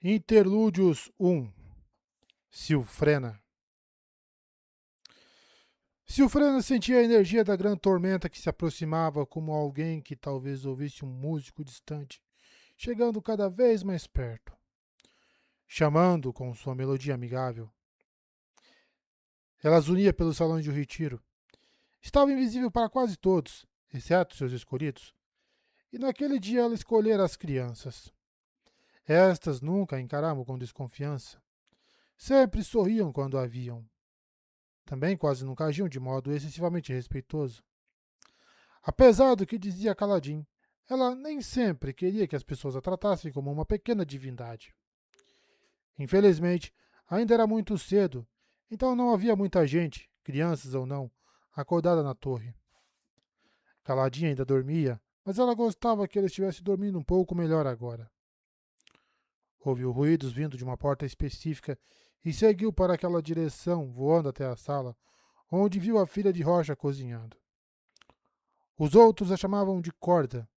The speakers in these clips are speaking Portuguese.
Interlúdios 1. Silfrena. Silfrena sentia a energia da grande tormenta que se aproximava como alguém que talvez ouvisse um músico distante, chegando cada vez mais perto, chamando com sua melodia amigável. Ela zunia pelos salões de retiro. Estava invisível para quase todos, exceto seus escolhidos, e naquele dia ela escolhera as crianças. Estas nunca a encaravam com desconfiança. Sempre sorriam quando a viam. Também quase nunca agiam de modo excessivamente respeitoso. Apesar do que dizia Caladim, ela nem sempre queria que as pessoas a tratassem como uma pequena divindade. Infelizmente, ainda era muito cedo, então não havia muita gente, crianças ou não, acordada na torre. Caladim ainda dormia, mas ela gostava que ele estivesse dormindo um pouco melhor agora. Ouviu ruídos vindo de uma porta específica e seguiu para aquela direção, voando até a sala, onde viu a filha de Rocha cozinhando. Os outros a chamavam de Corda,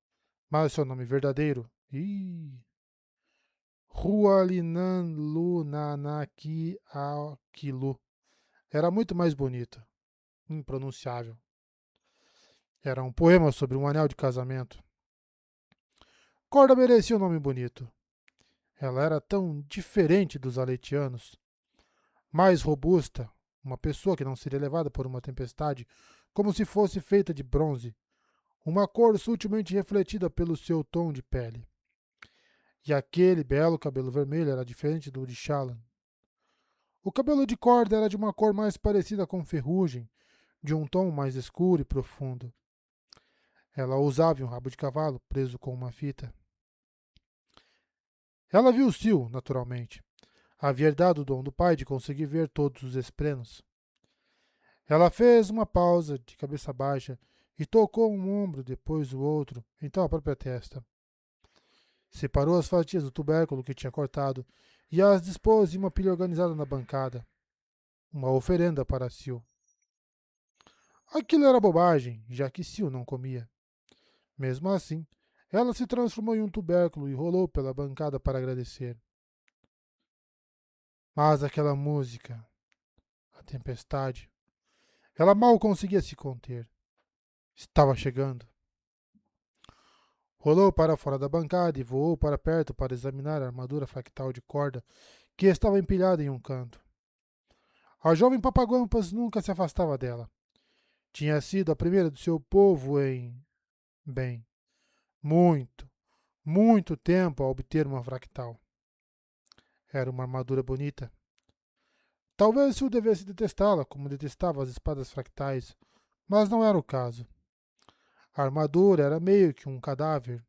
mas seu nome verdadeiro, Rualinan Lunanaki Akilu, era muito mais bonito, impronunciável. Era um poema sobre um anel de casamento. Corda merecia um nome bonito. Ela era tão diferente dos aletianos, mais robusta, uma pessoa que não seria levada por uma tempestade, como se fosse feita de bronze, uma cor sutilmente refletida pelo seu tom de pele. E aquele belo cabelo vermelho era diferente do de Shallan. O cabelo de Corda era de uma cor mais parecida com ferrugem, de um tom mais escuro e profundo. Ela usava um rabo de cavalo preso com uma fita. Ela viu Sil, naturalmente. Havia herdado o dom do pai de conseguir ver todos os esprenos. Ela fez uma pausa, de cabeça baixa, e tocou um ombro, depois o outro, então a própria testa. Separou as fatias do tubérculo que tinha cortado e as dispôs em uma pilha organizada na bancada. Uma oferenda para Sil. Aquilo era bobagem, já que Sil não comia. Mesmo assim, ela se transformou em um tubérculo e rolou pela bancada para agradecer. Mas aquela música, a tempestade, ela mal conseguia se conter. Estava chegando. Rolou para fora da bancada e voou para perto para examinar a armadura fractal de corda que estava empilhada em um canto. A jovem Papaguampas nunca se afastava dela. Tinha sido a primeira do seu povo em, bem, muito, muito tempo a obter uma fractal. Era uma armadura bonita. Talvez Sil devesse detestá-la como detestava as espadas fractais, mas não era o caso. A armadura era meio que um cadáver.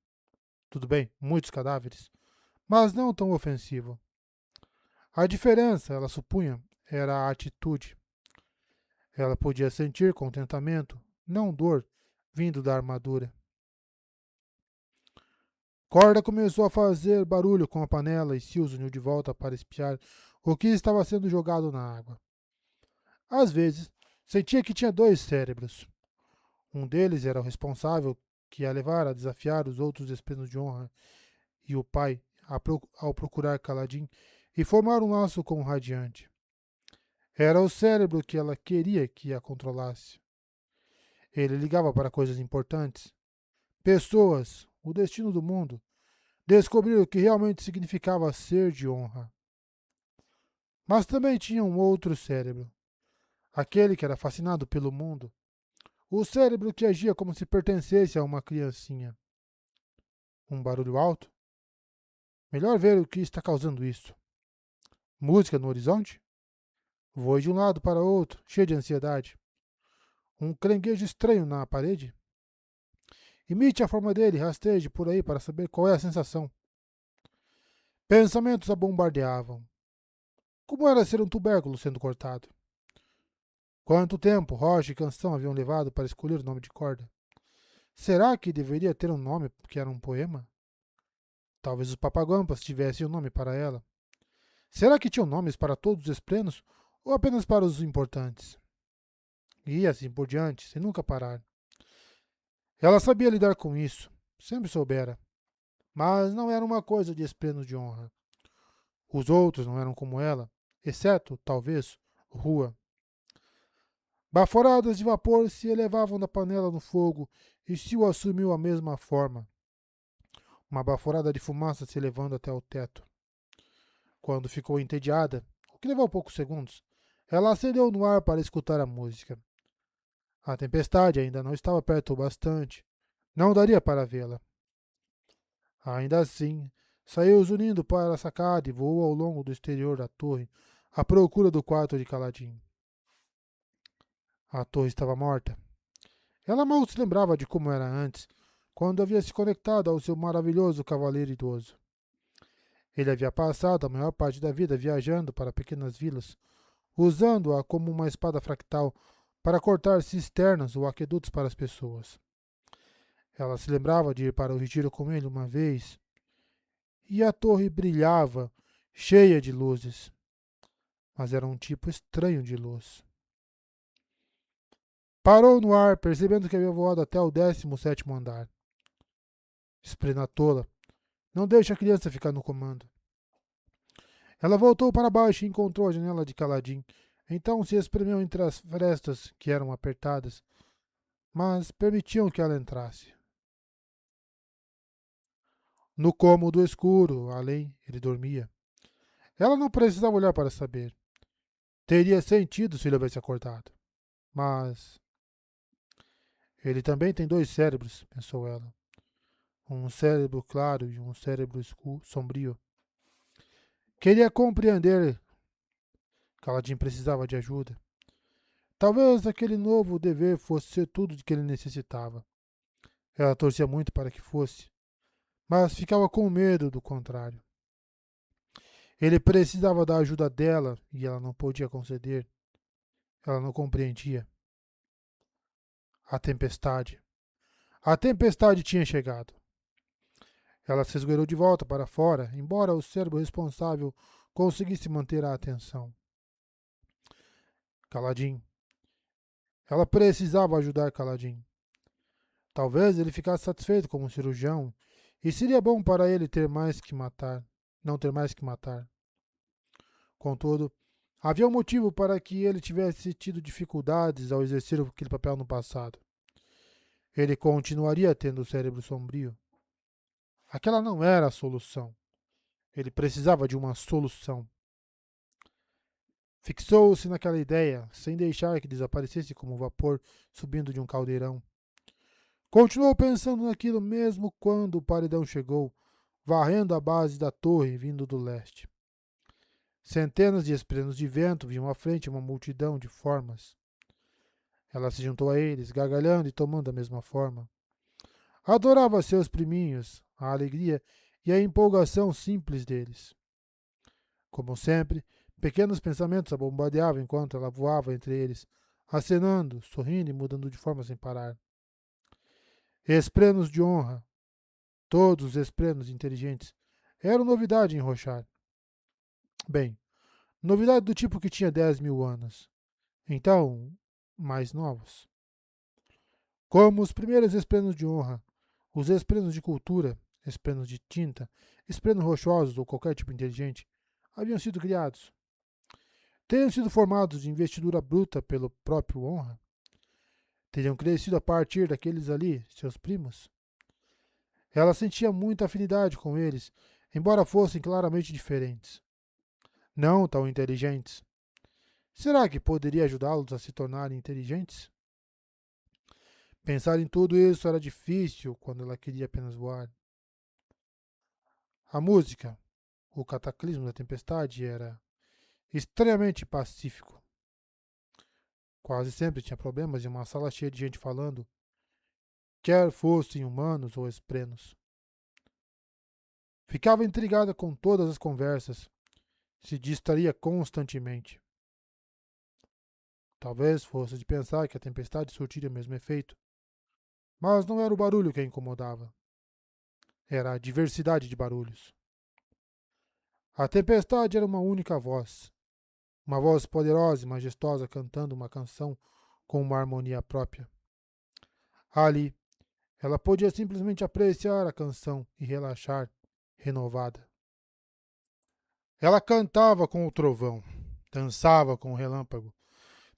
Tudo bem, muitos cadáveres, mas não tão ofensivo. A diferença, ela supunha, era a atitude. Ela podia sentir contentamento, não dor, vindo da armadura. Corda começou a fazer barulho com a panela e Sil uniu de volta para espiar o que estava sendo jogado na água. Às vezes, sentia que tinha dois cérebros. Um deles era o responsável que a levara a desafiar os outros desprenos de honra e o pai ao procurar Caladim e formar um laço com o Radiante. Era o cérebro que ela queria que a controlasse. Ele ligava para coisas importantes, pessoas, o destino do mundo, descobrir o que realmente significava ser de honra. Mas também tinha um outro cérebro, aquele que era fascinado pelo mundo, o cérebro que agia como se pertencesse a uma criancinha. Um barulho alto? Melhor ver o que está causando isso. Música no horizonte? Voe de um lado para outro, cheio de ansiedade. Um caranguejo estranho na parede? Imite a forma dele, rasteje por aí para saber qual é a sensação. Pensamentos a bombardeavam. Como era ser um tubérculo sendo cortado? Quanto tempo Rocha e Canção haviam levado para escolher o nome de corda? Será que deveria ter um nome que era um poema? Talvez os Papaguampas tivessem um nome para ela. Será que tinham nomes para todos os esprenos ou apenas para os importantes? E assim por diante, sem nunca parar. Ela sabia lidar com isso, sempre soubera. Mas não era uma coisa de esprenos de honra. Os outros não eram como ela, exceto, talvez, Rua. Baforadas de vapor se elevavam da panela no fogo e Sil assumiu a mesma forma. Uma baforada de fumaça se elevando até o teto. Quando ficou entediada, o que levou poucos segundos, ela acendeu no ar para escutar a música. A tempestade ainda não estava perto o bastante. Não daria para vê-la. Ainda assim, saiu zunindo para a sacada e voou ao longo do exterior da torre, à procura do quarto de Caladim. A torre estava morta. Ela mal se lembrava de como era antes, quando havia se conectado ao seu maravilhoso cavaleiro idoso. Ele havia passado a maior parte da vida viajando para pequenas vilas, usando-a como uma espada fractal para cortar cisternas ou aquedutos para as pessoas. Ela se lembrava de ir para o retiro com ele uma vez, e a torre brilhava, cheia de luzes, mas era um tipo estranho de luz. Parou no ar, percebendo que havia voado até o 17º andar. Esprena tola. Não deixe a criança ficar no comando. Ela voltou para baixo e encontrou a janela de Caladim. Então se espremeu entre as frestas, que eram apertadas, mas permitiam que ela entrasse. No cômodo escuro, além, ele dormia. Ela não precisava olhar para saber. Teria sentido se ele houvesse acordado. Mas ele também tem dois cérebros, pensou ela. Um cérebro claro e um cérebro escuro, sombrio. Queria compreender. Caladim precisava de ajuda. Talvez aquele novo dever fosse ser tudo de que ele necessitava. Ela torcia muito para que fosse, mas ficava com medo do contrário. Ele precisava da ajuda dela e ela não podia conceder. Ela não compreendia. A tempestade. A tempestade tinha chegado. Ela se esgueirou de volta para fora, embora o cérebro responsável conseguisse manter a atenção. Caladim. Ela precisava ajudar Caladim. Talvez ele ficasse satisfeito como cirurgião, e seria bom para ele ter mais que matar, não ter mais que matar. Contudo, havia um motivo para que ele tivesse tido dificuldades ao exercer aquele papel no passado. Ele continuaria tendo o cérebro sombrio. Aquela não era a solução. Ele precisava de uma solução. Fixou-se naquela ideia, sem deixar que desaparecesse como vapor subindo de um caldeirão. Continuou pensando naquilo mesmo quando o paredão chegou, varrendo a base da torre vindo do leste. Centenas de esprenos de vento viam à frente uma multidão de formas. Ela se juntou a eles, gargalhando e tomando a mesma forma. Adorava seus priminhos, a alegria e a empolgação simples deles. Como sempre, pequenos pensamentos a bombardeavam enquanto ela voava entre eles, acenando, sorrindo e mudando de forma sem parar. Esprenos de honra. Todos os esprenos inteligentes eram novidade em Rochar. Bem, novidade do tipo que tinha 10.000 anos. Então, mais novos. Como os primeiros esprenos de honra, os esprenos de cultura, esprenos de tinta, esprenos rochosos ou qualquer tipo inteligente, haviam sido criados. Teriam sido formados de investidura bruta pelo próprio honra? Teriam crescido a partir daqueles ali, seus primos? Ela sentia muita afinidade com eles, embora fossem claramente diferentes. Não tão inteligentes. Será que poderia ajudá-los a se tornarem inteligentes? Pensar em tudo isso era difícil quando ela queria apenas voar. A música, o cataclismo da tempestade, era estranhamente pacífico. Quase sempre tinha problemas em uma sala cheia de gente falando, quer fossem humanos ou esprenos. Ficava intrigada com todas as conversas, se distraía constantemente. Talvez fosse de pensar que a tempestade surtiria o mesmo efeito, mas não era o barulho que a incomodava. Era a diversidade de barulhos. A tempestade era uma voz poderosa e majestosa cantando uma canção com uma harmonia própria. Ali, ela podia simplesmente apreciar a canção e relaxar, renovada. Ela cantava com o trovão, dançava com o relâmpago,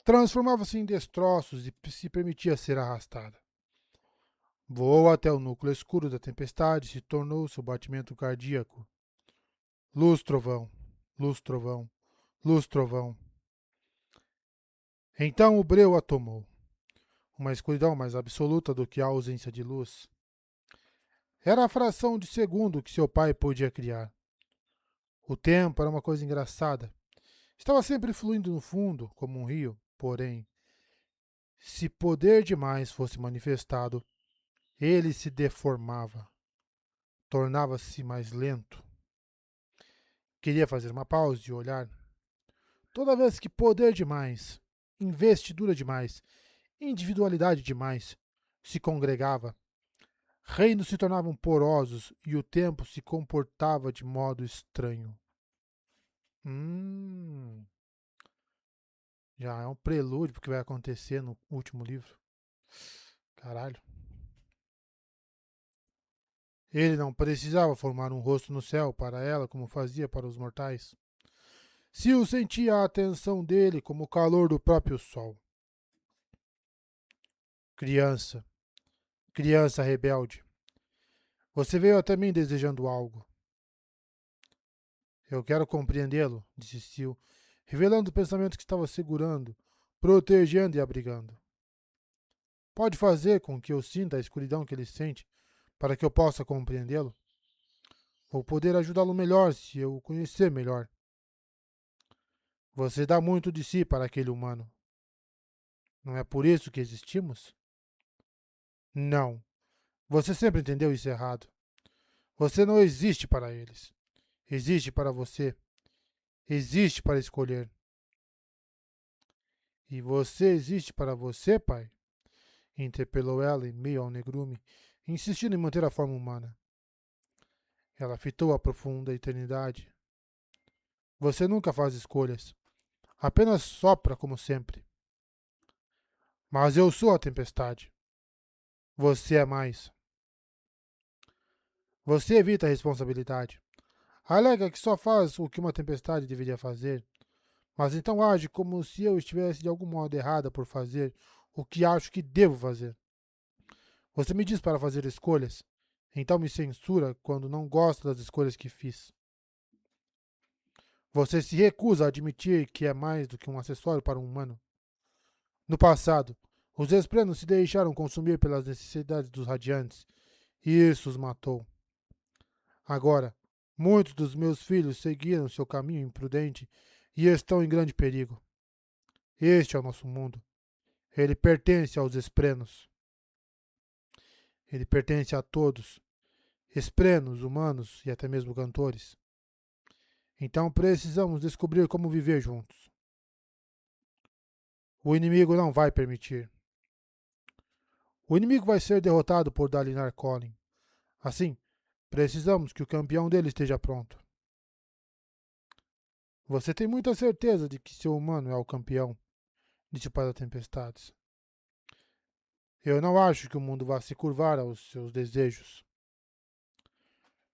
transformava-se em destroços e se permitia ser arrastada. Voou até o núcleo escuro da tempestade e se tornou seu batimento cardíaco. Luz, trovão, luz, trovão, luz, trovão. Então o breu a tomou, uma escuridão mais absoluta do que a ausência de luz. Era a fração de segundo que seu pai podia criar. O tempo era uma coisa engraçada. Estava sempre fluindo no fundo, como um rio, porém, se poder demais fosse manifestado, ele se deformava, tornava-se mais lento. Queria fazer uma pausa e olhar. Toda vez que poder demais, investidura demais, individualidade demais se congregava, reinos se tornavam porosos e o tempo se comportava de modo estranho. Hum, já é um prelúdio porque vai acontecer no último livro. Caralho. Ele não precisava formar um rosto no céu para ela como fazia para os mortais. Sil sentia a atenção dele como o calor do próprio sol. Criança, criança rebelde, você veio até mim desejando algo. Eu quero compreendê-lo, disse Sil, revelando o pensamento que estava segurando, protegendo e abrigando. Pode fazer com que eu sinta a escuridão que ele sente, para que eu possa compreendê-lo? Vou poder ajudá-lo melhor se eu o conhecer melhor. Você dá muito de si para aquele humano. Não é por isso que existimos? Não. Você sempre entendeu isso errado. Você não existe para eles. Existe para você. Existe para escolher. E você existe para você, pai? Interpelou ela em meio ao negrume, insistindo em manter a forma humana. Ela fitou a profunda eternidade. Você nunca faz escolhas. Apenas sopra como sempre. Mas eu sou a tempestade. Você é mais. Você evita a responsabilidade. Alega que só faz o que uma tempestade deveria fazer, mas então age como se eu estivesse de algum modo errada por fazer o que acho que devo fazer. Você me diz para fazer escolhas, então me censura quando não gosta das escolhas que fiz. Você se recusa a admitir que é mais do que um acessório para um humano. No passado, os esprenos se deixaram consumir pelas necessidades dos radiantes, e isso os matou. Agora, muitos dos meus filhos seguiram seu caminho imprudente e estão em grande perigo. Este é o nosso mundo. Ele pertence aos esprenos. Ele pertence a todos, esprenos, humanos e até mesmo cantores. Então precisamos descobrir como viver juntos. O inimigo não vai permitir. O inimigo vai ser derrotado por Dalinar Kholin. Assim, precisamos que o campeão dele esteja pronto. Você tem muita certeza de que seu humano é o campeão, disse o pai das tempestades. Eu não acho que o mundo vá se curvar aos seus desejos.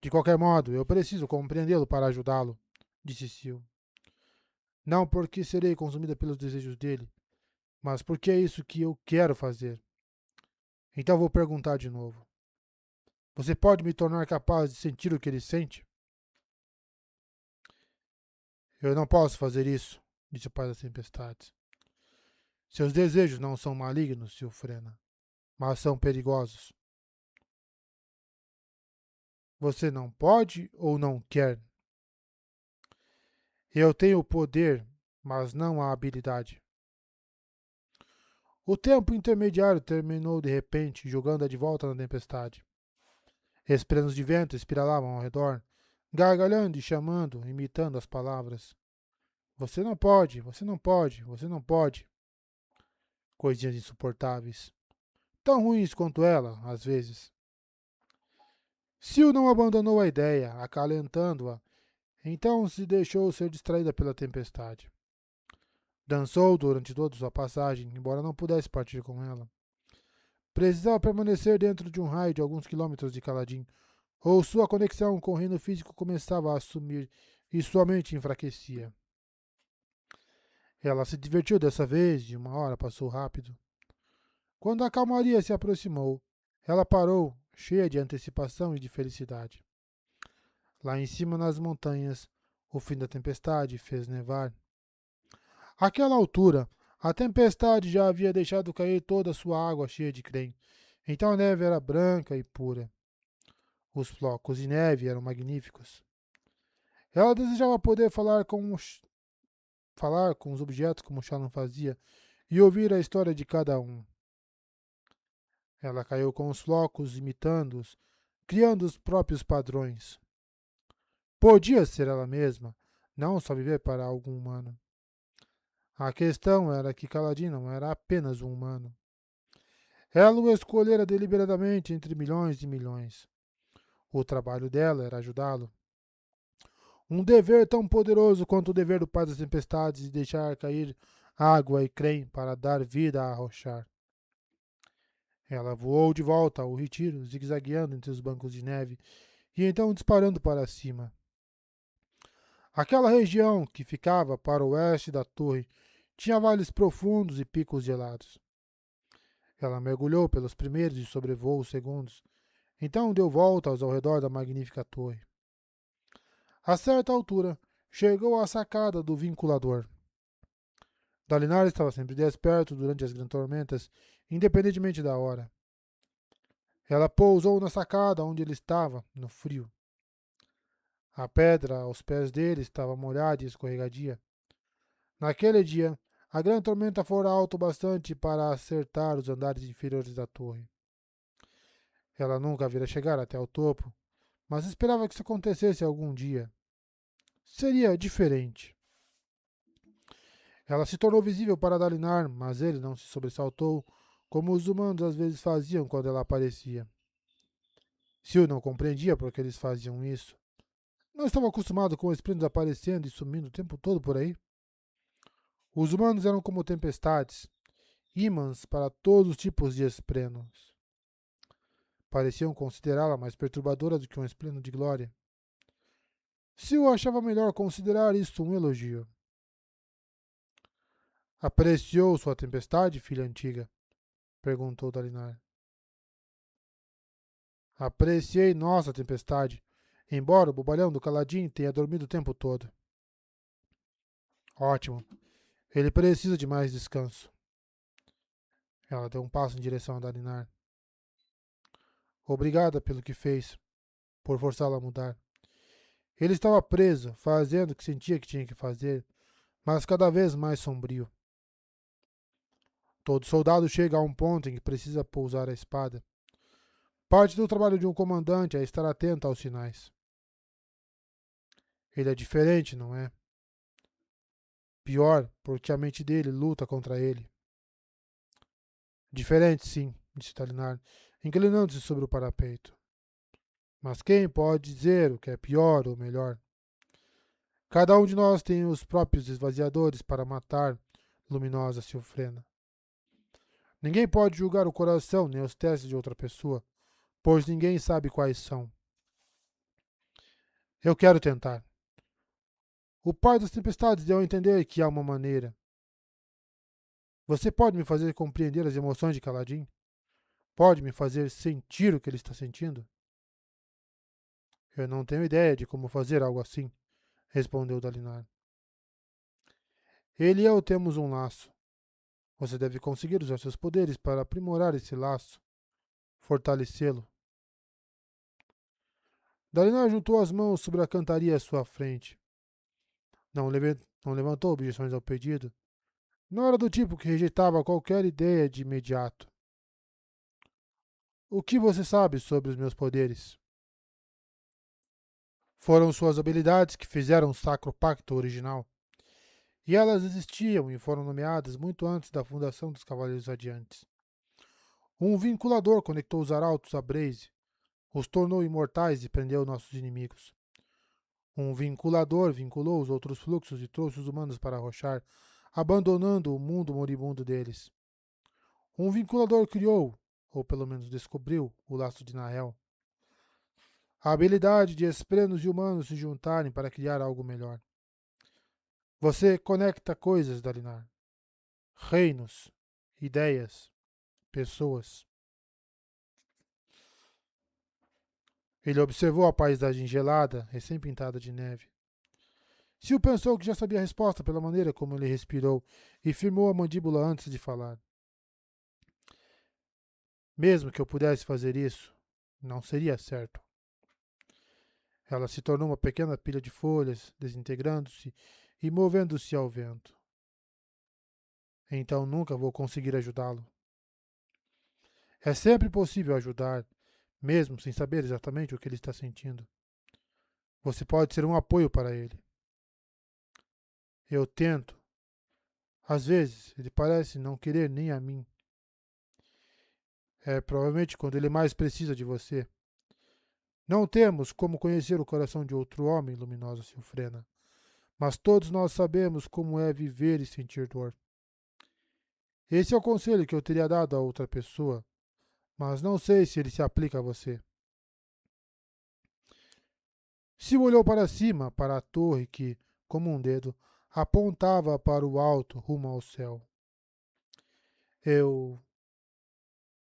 De qualquer modo, eu preciso compreendê-lo para ajudá-lo, disse Sil. Não porque serei consumida pelos desejos dele, mas porque é isso que eu quero fazer. Então vou perguntar de novo. Você pode me tornar capaz de sentir o que ele sente? Eu não posso fazer isso, disse o pai das tempestades. Seus desejos não são malignos, Silfrena, mas são perigosos. Você não pode ou não quer? Eu tenho o poder, mas não a habilidade. O tempo intermediário terminou de repente, jogando-a de volta na tempestade. Esprenos de vento espiralavam ao redor, gargalhando e chamando, imitando as palavras. Você não pode, você não pode, você não pode. Coisinhas insuportáveis. Tão ruins quanto ela, às vezes. Sil não abandonou a ideia, acalentando-a, então se deixou ser distraída pela tempestade. Dançou durante toda sua passagem, embora não pudesse partir com ela. Precisava permanecer dentro de um raio de alguns quilômetros de Caladim, ou sua conexão com o reino físico começava a assumir e sua mente enfraquecia. Ela se divertiu dessa vez e 1 hora passou rápido. Quando a calmaria se aproximou, ela parou, cheia de antecipação e de felicidade. Lá em cima nas montanhas, o fim da tempestade fez nevar. Àquela altura, a tempestade já havia deixado cair toda a sua água cheia de creme. Então a neve era branca e pura. Os flocos de neve eram magníficos. Ela desejava poder falar com os objetos como Shalom fazia e ouvir a história de cada um. Ela caiu com os flocos, imitando-os, criando os próprios padrões. Podia ser ela mesma, não só viver para algum humano. A questão era que Kaladin não era apenas um humano. Ela o escolhera deliberadamente entre milhões e milhões. O trabalho dela era ajudá-lo. Um dever tão poderoso quanto o dever do pai das tempestades de deixar cair água e creme para dar vida a Rochar. Ela voou de volta ao retiro, zigue-zagueando entre os bancos de neve e então disparando para cima. Aquela região que ficava para o oeste da torre tinha vales profundos e picos gelados. Ela mergulhou pelos primeiros e sobrevoou os segundos, então deu voltas ao redor da magnífica torre. A certa altura, chegou à sacada do vinculador. Dalinar estava sempre desperto durante as grandes tormentas, independentemente da hora. Ela pousou na sacada onde ele estava, no frio. A pedra aos pés dele estava molhada e escorregadia. Naquele dia, a grande tormenta fora alto bastante para acertar os andares inferiores da torre. Ela nunca vira chegar até o topo, mas esperava que isso acontecesse algum dia. Seria diferente. Ela se tornou visível para Dalinar, mas ele não se sobressaltou, como os humanos às vezes faziam quando ela aparecia. Sil não compreendia por que eles faziam isso. Não estava acostumado com espíritos aparecendo e sumindo o tempo todo por aí. Os humanos eram como tempestades, ímãs para todos os tipos de esplêndidos. Pareciam considerá-la mais perturbadora do que um esplêndido de glória. Sil achava melhor considerar isto um elogio. Apreciou sua tempestade, filha antiga? Perguntou Dalinar. Apreciei nossa tempestade, embora o bobalhão do Kaladin tenha dormido o tempo todo. Ótimo. Ele precisa de mais descanso. Ela deu um passo em direção a Dalinar. Obrigada pelo que fez, por forçá-lo a mudar. Ele estava preso, fazendo o que sentia que tinha que fazer, mas cada vez mais sombrio. Todo soldado chega a um ponto em que precisa pousar a espada. Parte do trabalho de um comandante é estar atento aos sinais. Ele é diferente, não é? Pior, porque a mente dele luta contra ele. Diferente, sim, disse Dalinar, inclinando-se sobre o parapeito. Mas quem pode dizer o que é pior ou melhor? Cada um de nós tem os próprios esvaziadores para matar, luminosa Silfrena. Ninguém pode julgar o coração nem os testes de outra pessoa, pois ninguém sabe quais são. Eu quero tentar. O pai das tempestades deu a entender que há uma maneira. Você pode me fazer compreender as emoções de Kaladin? Pode me fazer sentir o que ele está sentindo? Eu não tenho ideia de como fazer algo assim, respondeu Dalinar. Ele e eu temos um laço. Você deve conseguir usar seus poderes para aprimorar esse laço, fortalecê-lo. Dalinar juntou as mãos sobre a cantaria à sua frente. Não levantou objeções ao pedido. Não era do tipo que rejeitava qualquer ideia de imediato. O que você sabe sobre os meus poderes? Foram suas habilidades que fizeram o Sacro Pacto original. E elas existiam e foram nomeadas muito antes da fundação dos Cavaleiros Radiantes. Um vinculador conectou os arautos a Braze, os tornou imortais e prendeu nossos inimigos. Um vinculador vinculou os outros fluxos e trouxe os humanos para Rochar, abandonando o mundo moribundo deles. Um vinculador criou, ou pelo menos descobriu, o laço de Nael. A habilidade de esprenos e humanos se juntarem para criar algo melhor. Você conecta coisas, Dalinar. Reinos, ideias, pessoas. Ele observou a paisagem gelada, recém-pintada de neve. Sil pensou que já sabia a resposta pela maneira como ele respirou e firmou a mandíbula antes de falar. Mesmo que eu pudesse fazer isso, não seria certo. Ela se tornou uma pequena pilha de folhas, desintegrando-se e movendo-se ao vento. Então nunca vou conseguir ajudá-lo. É sempre possível ajudar, mesmo sem saber exatamente o que ele está sentindo. Você pode ser um apoio para ele. Eu tento. Às vezes, ele parece não querer nem a mim. É provavelmente quando ele mais precisa de você. Não temos como conhecer o coração de outro homem, luminosa Silfrena, mas todos nós sabemos como é viver e sentir dor. Esse é o conselho que eu teria dado a outra pessoa, mas não sei se ele se aplica a você. Sil olhou para cima, para a torre que, como um dedo, apontava para o alto, rumo ao céu. Eu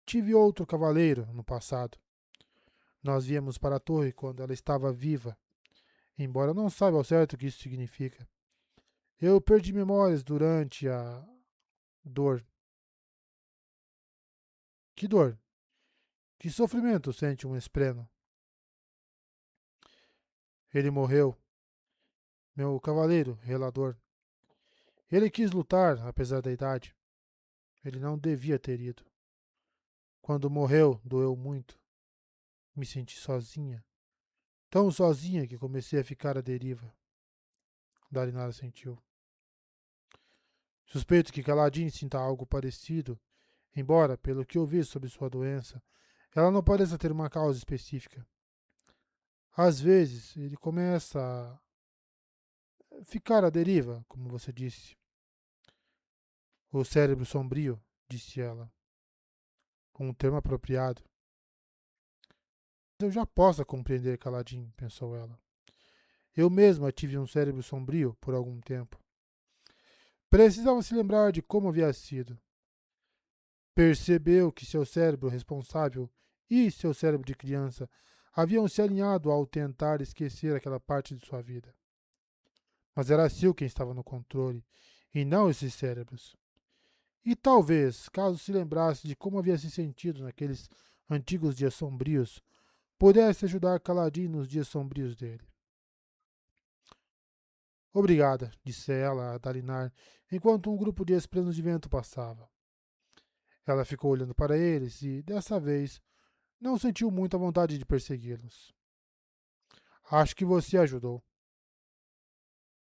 tive outro cavaleiro no passado. Nós viemos para a torre quando ela estava viva, embora eu não saiba ao certo o que isso significa. Eu perdi memórias durante a dor. Que dor? Que sofrimento sente um espreno? Ele morreu, meu cavaleiro relador. Ele quis lutar, apesar da idade. Ele não devia ter ido. Quando morreu, doeu muito. Me senti sozinha. Tão sozinha que comecei a ficar à deriva. Dalinara sentiu. Suspeito que Kaladin sinta algo parecido, embora, pelo que ouvi sobre sua doença, ela não pareça ter uma causa específica. Às vezes, ele começa a ficar à deriva, como você disse. O cérebro sombrio, disse ela, com um termo apropriado. Eu já posso compreender Kaladin, pensou ela. Eu mesma tive um cérebro sombrio por algum tempo. Precisava se lembrar de como havia sido. Percebeu que seu cérebro responsável e seu cérebro de criança haviam se alinhado ao tentar esquecer aquela parte de sua vida. Mas era Sil quem estava no controle, e não esses cérebros. E talvez, caso se lembrasse de como havia se sentido naqueles antigos dias sombrios, pudesse ajudar Kaladin nos dias sombrios dele. Obrigada, disse ela a Dalinar, enquanto um grupo de esprenos de vento passava. Ela ficou olhando para eles e, dessa vez, não sentiu muita vontade de persegui-los. Acho que você ajudou.